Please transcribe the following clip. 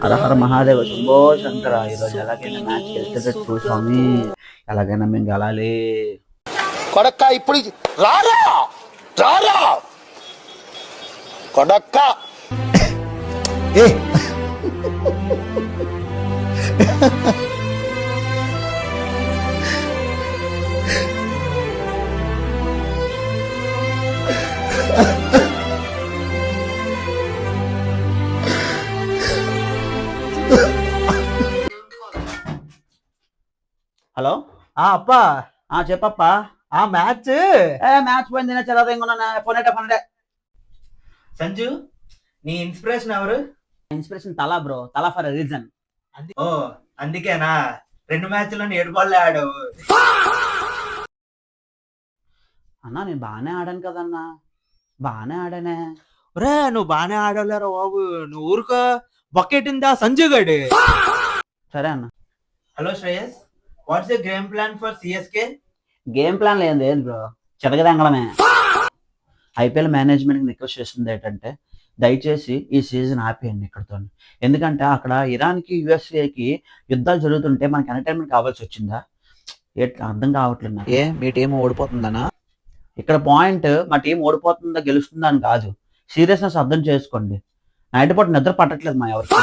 హరహర మహాదేవ శంభో శంకర. ఈరోజు ఎలాగైనా మ్యాచ్ గెలిచేటట్టు స్వామి, ఎలాగైనా మేము గెలాలి. కొడక్క ఇప్పుడు రారా రారా కొడక్క. హలో అప్పా చెప్పప్పా. మ్యాచ్ మ్యాచ్ పోయింది, చదవదేంగా ఫోన్. సంజు, నీ ఇన్స్పిరేషన్ ఎవరు? ఇన్స్పిరేషన్ తలా బ్రో, తలా ఫర్ రీజన్. ఓ అందుకేనా 2 మ్యాచ్లో 7 బాల్ ఆడావు? అన్నా నేను బాగానే ఆడాను కదన్నా, బాగానే ఆడానే. ఒరే నువ్వు బాగానే ఆడలేరా బాబు, నువ్వు ఊరుకో. బొక్కెట్టిందా సంజు గడు. సరే అన్న. Hello Shreyas, what's the game plan for CSK? Game plan లేదు బ్రో, చిరగదంగడమే. ఐపీఎల్ మేనేజ్మెంట్కి రిక్వెస్ట్ చేస్తుంది ఏంటంటే, దయచేసి ఈ సీజన్ ఆపేయండి ఇక్కడతో. ఎందుకంటే అక్కడ ఇరాన్కి యుఎస్ఏకి యుద్ధాలు జరుగుతుంటే మనకి ఎంటర్టైన్మెంట్ కావాల్సి వచ్చిందా? అర్థం కావట్లేదు. మీ టీం ఓడిపోతుందనా? ఇక్కడ పాయింట్ మా టీం ఓడిపోతుందా గెలుస్తుందా అని కాదు, సీరియస్నెస్ అర్థం చేసుకోండి. నైట్ పూట నిద్ర పట్టట్లేదు మా ఎవరికి.